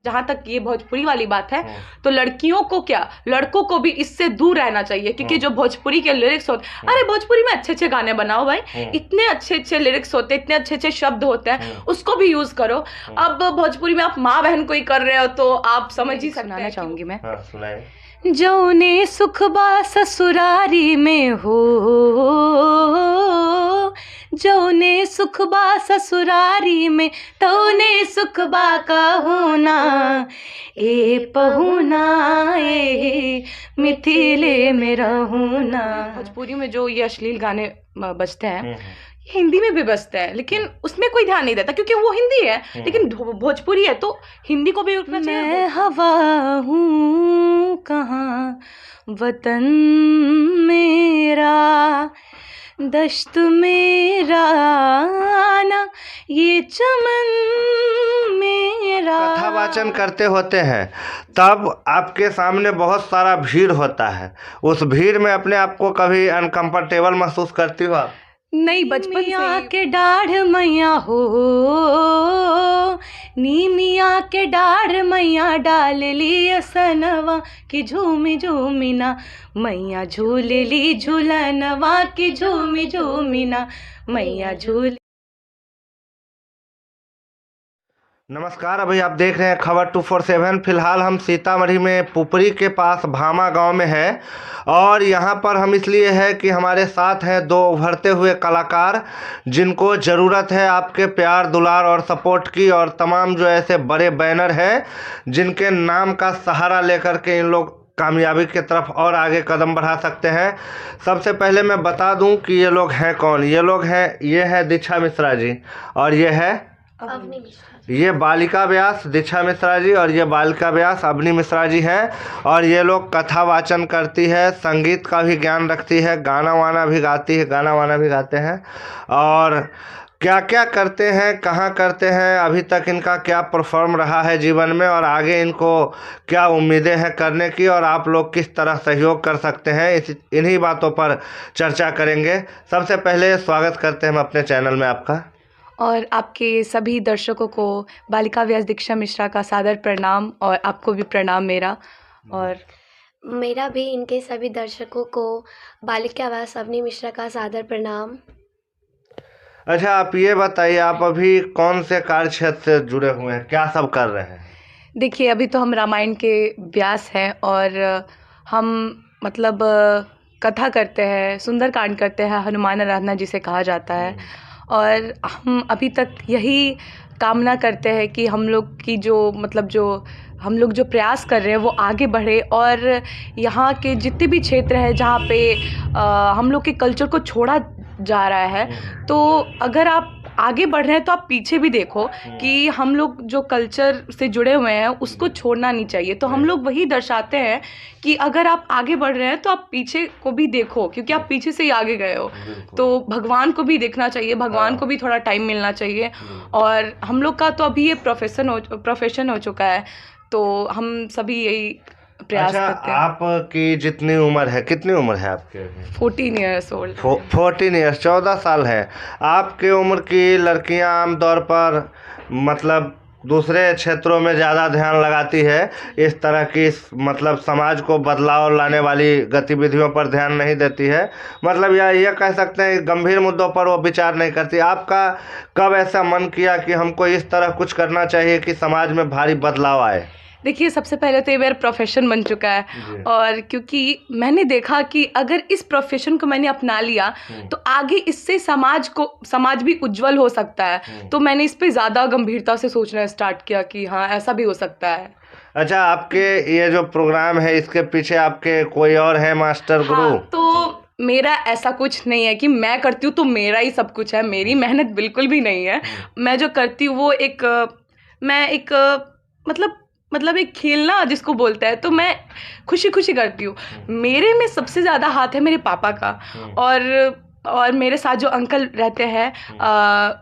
जहाँ तक ये भोजपुरी वाली बात है, तो लड़कियों को क्या, लड़कों को भी इससे दूर रहना चाहिए, क्योंकि जो भोजपुरी के लिरिक्स होते, अरे भोजपुरी में अच्छे अच्छे गाने बनाओ भाई, इतने अच्छे अच्छे लिरिक्स होते, इतने अच्छे अच्छे शब्द होते हैं, उसको भी यूज करो। अब भोजपुरी में आप माँ बहन को ही कर रहे हो तो आप समझ ही सुनाना चाहूंगी मैं। जौने सुखबा ससुरारी में हो, जौने सुखबा ससुरारी में तौने सुखबा कहूना, ए पहुना ए मिथिले में रहूना। भोजपुरी में जो ये अश्लील गाने बजते हैं, हिंदी में भी बजते हैं, लेकिन उसमें कोई ध्यान नहीं देता क्योंकि वो हिंदी है, लेकिन भोजपुरी है तो हिंदी को भी उठना चाहिए। मैं हवा हूँ कहाँ वतन मेरा, दश्त मेरा ना ये चमन मेरा। कथा वाचन करते होते हैं तब आपके सामने बहुत सारा भीड़ होता है, उस भीड़ में अपने आप को कभी अनकंफर्टेबल महसूस करती हो आप? नहीं, बचपन से के डाढ़ मैया हो, नीमिया के डाढ़ मैया डाल ली सनवा की झूमी झूमिना, मैया झूल ली झूलनवा की झूमी झूमिना, मैया झूल। नमस्कार, अभी आप देख रहे हैं खबर 247। फिलहाल हम सीतामढ़ी में पुपरी के पास भामा गांव में है, और यहां पर हम इसलिए है कि हमारे साथ हैं दो उभरते हुए कलाकार जिनको ज़रूरत है आपके प्यार दुलार और सपोर्ट की, और तमाम जो ऐसे बड़े बैनर हैं जिनके नाम का सहारा लेकर के इन लोग कामयाबी की तरफ और आगे कदम बढ़ा सकते हैं। सबसे पहले मैं बता दूं कि ये लोग हैं कौन। ये लोग हैं, ये है दीक्षा मिश्रा जी, और ये है अवनी मिश्रा। ये बालिका व्यास दीक्षा मिश्रा जी, और ये बालिका व्यास अवनी मिश्रा जी हैं। और ये लोग कथा वाचन करती है, संगीत का भी ज्ञान रखती है, गाना वाना भी गाती है, गाना वाना भी गाते हैं। और क्या क्या करते हैं, कहाँ करते हैं, अभी तक इनका क्या परफॉर्म रहा है जीवन में, और आगे इनको क्या उम्मीदें हैं करने की, और आप लोग किस तरह सहयोग कर सकते हैं, इन्हीं बातों पर चर्चा करेंगे। सबसे पहले स्वागत करते हैं हम अपने चैनल में आपका, और आपके सभी दर्शकों को बालिका व्यास दीक्षा मिश्रा का सादर प्रणाम, और आपको भी प्रणाम मेरा, और मेरा भी इनके सभी दर्शकों को बालिका व्यास अवनी मिश्रा का सादर प्रणाम। अच्छा, आप ये बताइए, आप अभी कौन से कार्य क्षेत्र से जुड़े हुए हैं, क्या सब कर रहे हैं? देखिए, अभी तो हम रामायण के व्यास हैं, और हम मतलब कथा करते हैं, सुंदरकांड करते हैं, हनुमान आराधना जिसे कहा जाता है। और हम अभी तक यही कामना करते हैं कि हम लोग की जो मतलब जो हम लोग जो प्रयास कर रहे हैं वो आगे बढ़े, और यहाँ के जितने भी क्षेत्र हैं जहाँ पे हम लोग के कल्चर को छोड़ा जा रहा है, तो अगर आप आगे बढ़ रहे हैं तो आप पीछे भी देखो कि हम लोग जो कल्चर से जुड़े हुए हैं उसको छोड़ना नहीं चाहिए। तो हम लोग वही दर्शाते हैं कि अगर आप आगे बढ़ रहे हैं तो आप पीछे को भी देखो, क्योंकि आप पीछे से ही आगे गए हो, तो भगवान को भी देखना चाहिए, भगवान को भी थोड़ा टाइम मिलना चाहिए। और हम लोग का तो अभी ये प्रोफेशन हो चुका है, तो हम सभी यही प्रयास करते हैं। आपकी जितनी उम्र है, कितनी उम्र है आपके? 14 ईयर्स ओल्ड। 14 ईयर्स, 14 साल है। आपके उम्र की लड़कियां आमतौर पर मतलब दूसरे क्षेत्रों में ज़्यादा ध्यान लगाती है, इस तरह की मतलब समाज को बदलाव लाने वाली गतिविधियों पर ध्यान नहीं देती है, मतलब यह कह सकते हैं गंभीर मुद्दों पर वो विचार नहीं करती। आपका कब ऐसा मन किया कि हमको इस तरह कुछ करना चाहिए कि समाज में भारी बदलाव आए? देखिए, सबसे पहले तो ये मेरा प्रोफेशन बन चुका है, और क्योंकि मैंने देखा कि अगर इस प्रोफेशन को मैंने अपना लिया तो आगे इससे समाज भी उज्जवल हो सकता है। तो मैंने इस पे ज़्यादा गंभीरता से सोचना स्टार्ट किया कि हाँ, ऐसा भी हो सकता है। अच्छा, आपके ये जो प्रोग्राम है इसके पीछे आपके कोई और है मास्टर गुरु? हाँ, तो मेरा ऐसा कुछ नहीं है कि मैं करती हूँ तो मेरा ही सब कुछ है, मेरी मेहनत बिल्कुल भी नहीं है। मैं जो करती हूँ वो मैं एक मतलब एक खेलना जिसको बोलते हैं, तो मैं खुशी खुशी करती हूँ। मेरे में सबसे ज़्यादा हाथ है मेरे पापा का, और मेरे साथ जो अंकल रहते हैं,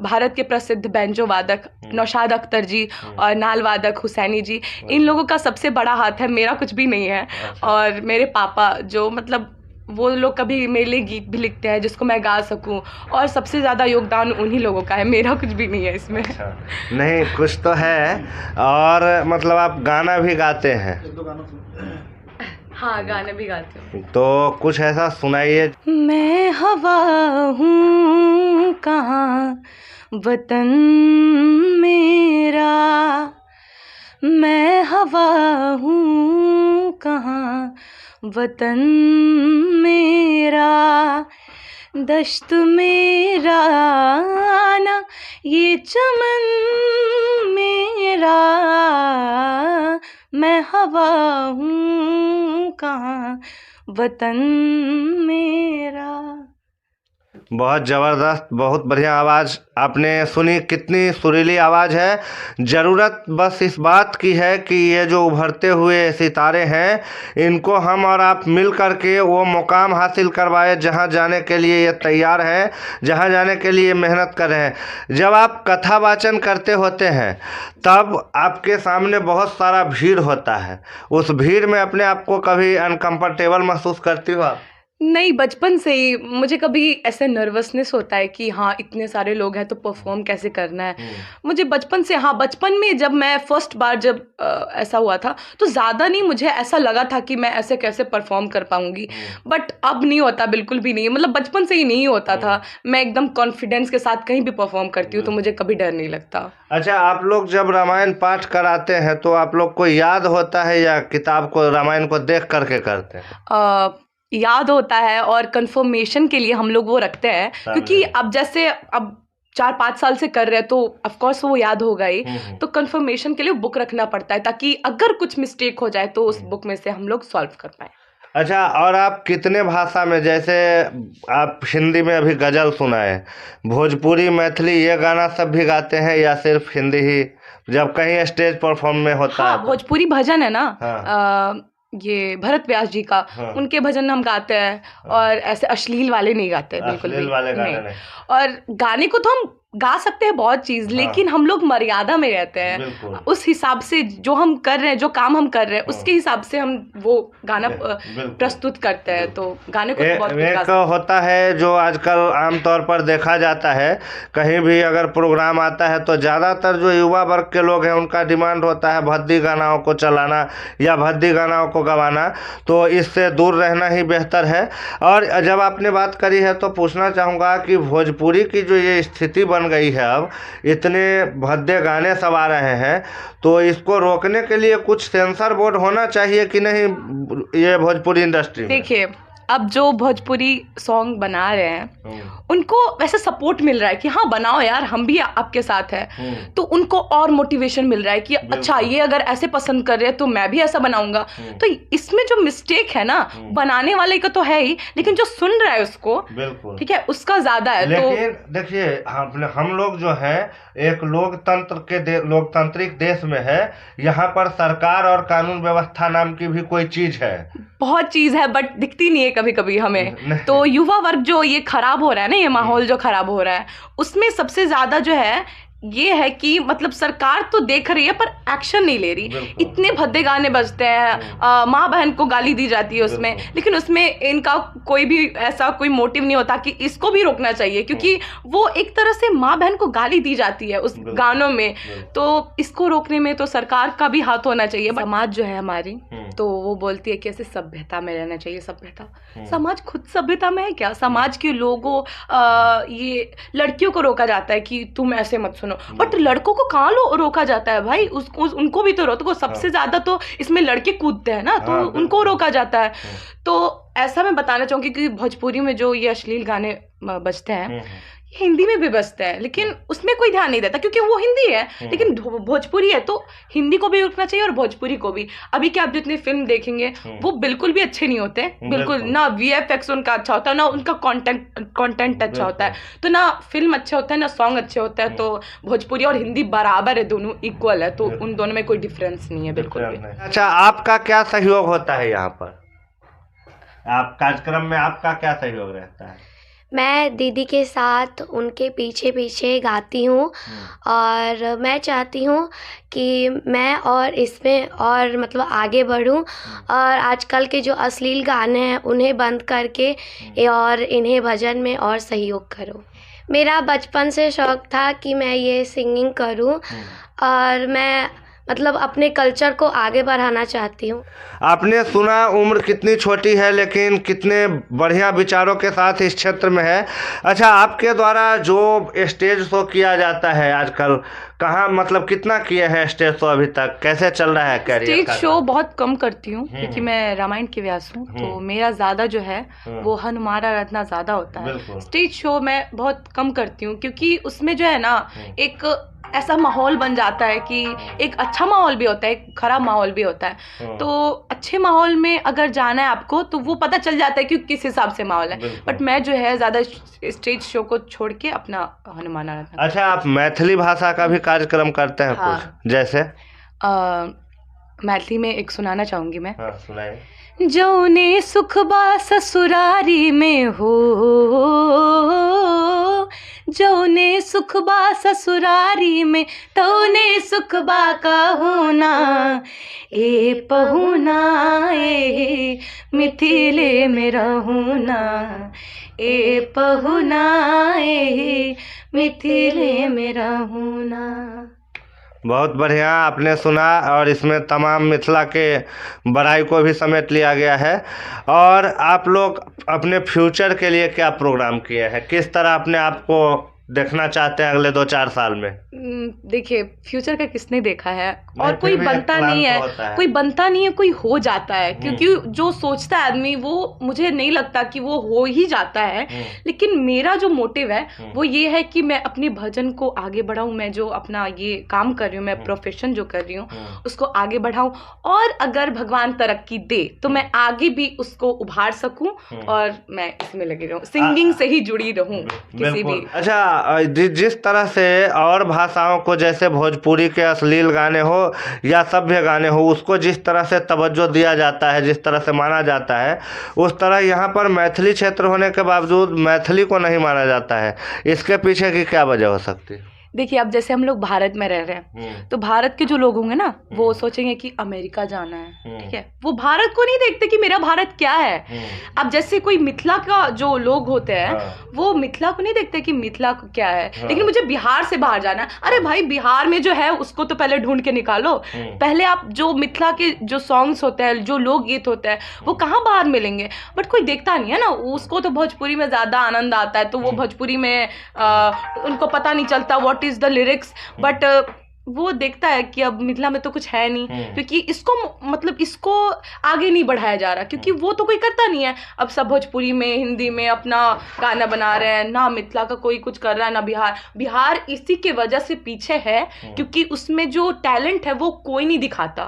भारत के प्रसिद्ध बैंजो वादक नौशाद अख्तर जी, और नाल वादक हुसैनी जी, इन लोगों का सबसे बड़ा हाथ है, मेरा कुछ भी नहीं है। और मेरे पापा जो मतलब वो लोग कभी मेरे लिए गीत भी लिखते हैं जिसको मैं गा सकूं, और सबसे ज़्यादा योगदान उन्हीं लोगों का है, मेरा कुछ भी नहीं है इसमें। अच्छा, नहीं कुछ तो है। और मतलब आप गाना भी गाते हैं? हाँ, गाने भी गाती हूँ। तो कुछ ऐसा सुनाइए। मैं हवा हूँ कहाँ वतन मेरा, मैं हवा हूँ कहाँ वतन मेरा, दश्त मेरा ना ये चमन मेरा, मैं हवा हूँ कहाँ वतन मेरा। बहुत ज़बरदस्त, बहुत बढ़िया आवाज़ आपने सुनी, कितनी सुरीली आवाज़ है। ज़रूरत बस इस बात की है कि ये जो उभरते हुए सितारे हैं, इनको हम और आप मिल कर के वो मुकाम हासिल करवाए जहाँ जाने के लिए ये तैयार हैं, जहाँ जाने के लिए मेहनत कर रहे हैं। जब आप कथा वाचन करते होते हैं तब आपके सामने बहुत सारा भीड़ होता है, उस भीड़ में अपने आप को कभी अनकंफर्टेबल महसूस करती हो आप? नहीं, बचपन से ही मुझे कभी ऐसे नर्वसनेस होता है कि हाँ, इतने सारे लोग हैं तो परफॉर्म कैसे करना है। मुझे बचपन से, हाँ, बचपन में जब मैं फर्स्ट बार जब ऐसा हुआ था तो ज़्यादा नहीं मुझे ऐसा लगा था कि मैं ऐसे कैसे परफॉर्म कर पाऊंगी, बट अब नहीं होता, बिल्कुल भी नहीं। मतलब बचपन से ही नहीं होता था। मैं एकदम कॉन्फिडेंस के साथ कहीं भी परफॉर्म करती हूँ तो मुझे कभी डर नहीं लगता। अच्छा, आप लोग जब रामायण पाठ कराते हैं तो आप लोग को याद होता है या किताब को, रामायण को देख करके करते हैं? याद होता है, और कंफर्मेशन के लिए हम लोग वो रखते हैं, क्योंकि अब जैसे अब 4-5 साल से कर रहे हैं तो ऑफ कोर्स वो याद होगा ही। तो कंफर्मेशन के लिए बुक रखना पड़ता है ताकि अगर कुछ मिस्टेक हो जाए तो उस बुक में से हम लोग सॉल्व कर पाए। अच्छा, और आप कितने भाषा में, जैसे आप हिंदी में अभी गज़ल सुनाए, भोजपुरी, मैथिली ये गाना सब भी गाते हैं या सिर्फ हिंदी ही जब कहीं स्टेज परफॉर्म में होता है? हाँ, भोजपुरी भजन है ना। हाँ। ये भरत व्यास जी का, हाँ। उनके भजन हम गाते हैं, और ऐसे अश्लील वाले नहीं गाते, बिल्कुल भी अश्लील वाले गाने नहीं। और गाने को तो हम गा सकते हैं बहुत चीज, लेकिन हम लोग मर्यादा में रहते हैं। उस हिसाब से जो हम कर रहे हैं, जो काम हम कर रहे हैं, उसके हिसाब से हम वो गाना प्रस्तुत करते हैं। तो गाने को तो बहुत कुछ गा एक सकते हैं। होता है जो आजकल आमतौर पर देखा जाता है, कहीं भी अगर प्रोग्राम आता है तो ज़्यादातर जो युवा वर्ग के लोग हैं उनका डिमांड होता है भक्ति गानाओं को चलाना या भक्ति गानाओं को गवाना, तो इससे दूर रहना ही बेहतर है। और जब आपने बात करी है तो पूछना चाहूँगा कि भोजपुरी की जो ये स्थिति बन गई है, अब इतने भद्दे गाने सब आ रहे हैं, तो इसको रोकने के लिए कुछ सेंसर बोर्ड होना चाहिए कि नहीं ये भोजपुरी इंडस्ट्री में? देखिए, अब जो भोजपुरी सॉन्ग बना रहे हैं उनको वैसे सपोर्ट मिल रहा है कि हाँ बनाओ यार, हम भी आपके साथ हैं। तो उनको और मोटिवेशन मिल रहा है कि अच्छा, ये अगर ऐसे पसंद कर रहे हैं तो मैं भी ऐसा बनाऊंगा। तो इसमें जो मिस्टेक है ना, बनाने वाले का तो है ही, लेकिन जो सुन रहा है उसको, ठीक है, उसका ज्यादा है। लेकिन देखिए, हम लोग जो है एक लोकतांत्रिक देश में है, यहाँ पर सरकार और कानून व्यवस्था नाम की भी कोई चीज है, बहुत चीज है, बट दिखती नहीं है कभी कभी हमें। तो युवा वर्ग जो ये खराब हो रहा है ना, ये माहौल जो खराब हो रहा है, उसमें सबसे ज्यादा जो है ये है कि मतलब सरकार तो देख रही है पर एक्शन नहीं ले रही। इतने भद्दे गाने बजते हैं, माँ बहन को गाली दी जाती है उसमें, लेकिन उसमें इनका कोई भी ऐसा कोई मोटिव नहीं होता कि इसको भी रोकना चाहिए, क्योंकि वो एक तरह से माँ बहन को गाली दी जाती है उस गानों में। तो इसको रोकने में तो सरकार का भी हाथ होना चाहिए। समाज जो है हमारी, तो वो बोलती है कि ऐसे सभ्यता में रहना चाहिए। सभ्यता, समाज खुद सभ्यता में है क्या? समाज के लोगों, ये लड़कियों को रोका जाता है कि तुम ऐसे मत सुनो, बट लड़कों को कहाँ रोका जाता है भाई? उनको भी तो रोको। सबसे ज्यादा तो इसमें लड़के कूदते हैं ना, तो उनको रोका जाता है। तो ऐसा मैं बताना चाहूंगी कि भोजपुरी में जो ये अश्लील गाने बजते हैं, हिंदी में भी बजते हैं, लेकिन उसमें कोई ध्यान नहीं देता क्योंकि वो हिंदी है, लेकिन भोजपुरी है। तो हिंदी को भी रुकना चाहिए और भोजपुरी को भी। अभी के आप जितने फिल्म देखेंगे वो बिल्कुल भी अच्छे नहीं होते, बिल्कुल ना। VFX उनका अच्छा होता है, ना उनका कंटेंट अच्छा होता है, तो ना फिल्म अच्छे होता है, ना सॉन्ग अच्छे होते हैं। तो भोजपुरी और हिंदी बराबर है, दोनों इक्वल है, तो उन दोनों में कोई डिफरेंस नहीं है, बिल्कुल भी। अच्छा, आपका क्या सहयोग होता है यहाँ पर? आप कार्यक्रम में आपका क्या सहयोग रहता है? मैं दीदी के साथ उनके पीछे पीछे गाती हूँ और मैं चाहती हूँ कि मैं और इसमें और मतलब आगे बढ़ूँ और आजकल के जो अश्लील गाने हैं उन्हें बंद करके और इन्हें भजन में और सहयोग करूँ। मेरा बचपन से शौक़ था कि मैं ये सिंगिंग करूँ और मैं मतलब अपने कल्चर को आगे बढ़ाना चाहती हूँ। आपने सुना उम्र कितनी छोटी है लेकिन कितने बढ़िया विचारों के साथ इस क्षेत्र में है। अच्छा, आपके द्वारा जो स्टेज शो किया जाता है आजकल, कहाँ मतलब कितना किए हैं स्टेज शो अभी तक, कैसे चल रहा है कैरियर? स्टेज शो बहुत कम करती हूँ क्योंकि मैं रामायण की व्यास हूँ, तो मेरा ज़्यादा जो है वो हनुमान आराधना ज़्यादा होता है। स्टेज शो मैं बहुत कम करती हूँ क्योंकि उसमें जो है ना एक ऐसा माहौल बन जाता है कि एक अच्छा माहौल भी होता है, एक खराब माहौल भी होता है। तो अच्छे माहौल में अगर जाना है आपको तो वो पता चल जाता है कि किस हिसाब से माहौल है। बट मैं जो है ज़्यादा स्टेज शो को छोड़ के अपना हनुमान आराधना। अच्छा, आप मैथिली भाषा का भी कार्यक्रम करते हैं? हाँ। कुछ जैसे मैथिली में एक सुनाना चाहूँगी मैं। हाँ, सुनाइए। जौने सुखबा ससुरारी में हो, जौने सुखबा ससुरारी में तौने सुखबा कहूना, ए पहुना ए मिथिले में रहूना, ए पहुना ए मिथिले में रहूना। बहुत बढ़िया आपने सुना और इसमें तमाम मिथिला के बड़ाई को भी समेट लिया गया है। और आप लोग अपने फ्यूचर के लिए क्या प्रोग्राम किए हैं, किस तरह अपने आप को देखना चाहते हैं अगले 2-4 साल में? देखिए, फ्यूचर का किसने देखा है, और कोई बनता नहीं है, कोई बनता नहीं है, कोई हो जाता है। क्योंकि जो सोचता है आदमी वो मुझे नहीं लगता कि वो हो ही जाता है। लेकिन मेरा जो मोटिव है वो ये है कि मैं अपने भजन को आगे बढ़ाऊं, मैं जो अपना ये काम कर रही हूँ, मैं प्रोफेशन जो कर रही हूँ उसको आगे बढ़ाऊं, और अगर भगवान तरक्की दे तो मैं आगे भी उसको उभार सकूं और मैं इसमें लगी रहूं, सिंगिंग से ही जुड़ी रहूं किसी भी। अच्छा, जिस तरह से और भाषाओं को, जैसे भोजपुरी के अश्लील गाने हो या सभ्य गाने हो, उसको जिस तरह से तवज्जो दिया जाता है, जिस तरह से माना जाता है, उस तरह यहाँ पर मैथिली क्षेत्र होने के बावजूद मैथिली को नहीं माना जाता है। इसके पीछे की क्या वजह हो सकती है? देखिए, अब जैसे हम लोग भारत में रह रहे हैं तो भारत के जो लोग होंगे ना वो सोचेंगे कि अमेरिका जाना है, ठीक है। वो भारत को नहीं देखते कि मेरा भारत क्या है। अब जैसे कोई मिथिला का जो लोग होते हैं वो मिथिला को नहीं देखते कि मिथिला को क्या है, लेकिन मुझे बिहार से बाहर जाना है। अरे भाई, बिहार में जो है उसको तो पहले ढूंढ के निकालो। पहले आप जो मिथिला के जो सॉन्ग्स होते हैं, जो लोकगीत होते हैं, वो कहाँ बाहर मिलेंगे? बट कोई देखता नहीं है ना, उसको तो भोजपुरी में ज़्यादा आनंद आता है, तो वो भोजपुरी में उनको पता नहीं चलता what is the lyrics. But वो देखता है कि अब मिथिला में तो कुछ है नहीं, क्योंकि इसको मतलब इसको आगे नहीं बढ़ाया जा रहा, क्योंकि वो तो कोई करता नहीं है। अब सब भोजपुरी में, हिंदी में अपना गाना बना रहे हैं, ना मिथिला का कोई कुछ कर रहा है, ना बिहार इसी के वजह से पीछे है, क्योंकि उसमें जो टैलेंट है वो कोई नहीं दिखाता।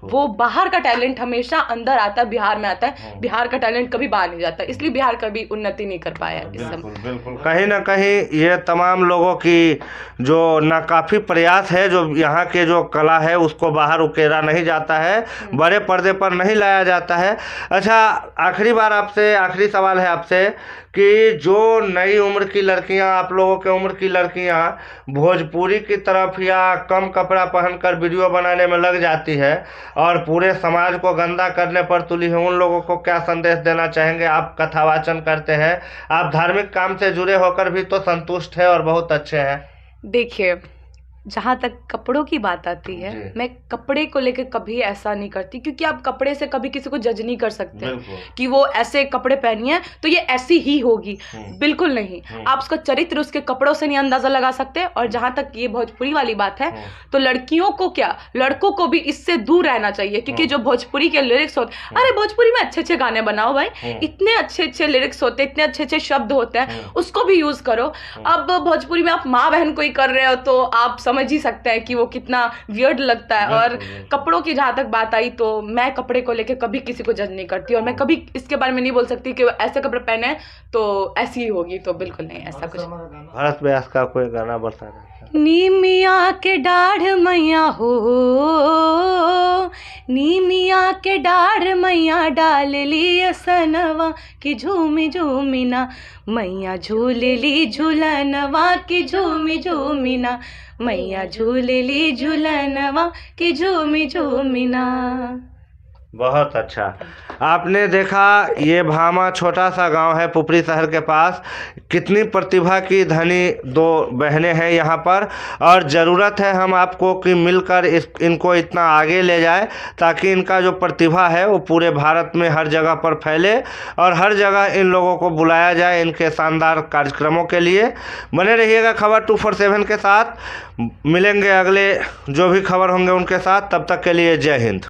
वो बाहर का टैलेंट हमेशा अंदर आता है, बिहार में आता है, बिहार का टैलेंट कभी बाहर नहीं जाता, इसलिए बिहार कभी उन्नति नहीं कर पाया इस समय। बिल्कुल, कहीं ना कहीं ये तमाम लोगों की जो नाकाफी प्रयास है, जो यहाँ के जो कला है उसको बाहर उकेरा नहीं जाता है, बड़े पर्दे पर नहीं लाया जाता है। अच्छा, आखिरी सवाल है आपसे कि जो नई उम्र की लड़कियाँ, आप लोगों के उम्र की लड़कियाँ भोजपुरी की तरफ या कम कपड़ा पहनकर वीडियो बनाने में लग जाती है और पूरे समाज को गंदा करने पर तुली है, उन लोगों को क्या संदेश देना चाहेंगे? आप कथावाचन करते हैं, आप धार्मिक काम से जुड़े होकर भी तो संतुष्ट है और बहुत अच्छे हैं। देखिए, जहाँ तक कपड़ों की बात आती है, मैं कपड़े को लेकर कभी ऐसा नहीं करती, क्योंकि आप कपड़े से कभी किसी को जज नहीं कर सकते कि वो ऐसे कपड़े पहनी है तो ये ऐसी ही होगी। बिल्कुल नहीं, आप उसका चरित्र उसके कपड़ों से नहीं अंदाजा लगा सकते। और जहाँ तक ये भोजपुरी वाली बात है, तो लड़कियों को क्या, लड़कों को भी इससे दूर रहना चाहिए, क्योंकि जो भोजपुरी के लिरिक्स होते, अरे भोजपुरी में अच्छे अच्छे गाने बनाओ भाई, इतने अच्छे अच्छे लिरिक्स होते, इतने अच्छे अच्छे शब्द होते हैं, उसको भी यूज करो। अब भोजपुरी में आप माँ बहन को ही कर रहे हो तो आप समझ ही सकते हैं कि वो कितना वियर्ड लगता है। और कपड़ों की जहाँ तक बात आई तो मैं कपड़े को लेकर कभी किसी को जज नहीं करती, और मैं कभी इसके बारे में नहीं बोल सकती कि ऐसे कपड़े पहने तो ऐसी ही होगी, तो बिल्कुल नहीं ऐसा कुछ। भरत व्यास का कोई गाना बता रहे? नीमिया के डाढ़ मैया हो, नीमिया के डाढ़ मैया डाल ली असनवा कि झूमी झूमिना, मैया झूलली झूलनवा कि झूमी झूमिना, मैया झूलली झूलनवा कि झूमी झूमिना। बहुत अच्छा। आपने देखा ये भामा छोटा सा गांव है पुपरी शहर के पास। कितनी प्रतिभा की धनी दो बहनें हैं यहाँ पर, और ज़रूरत है हम आपको कि मिलकर इनको इतना आगे ले जाए ताकि इनका जो प्रतिभा है वो पूरे भारत में हर जगह पर फैले और हर जगह इन लोगों को बुलाया जाए इनके शानदार कार्यक्रमों के लिए। बने रहिएगा खबर 247 के साथ। मिलेंगे अगले जो भी खबर होंगे उनके साथ। तब तक के लिए जय हिंद।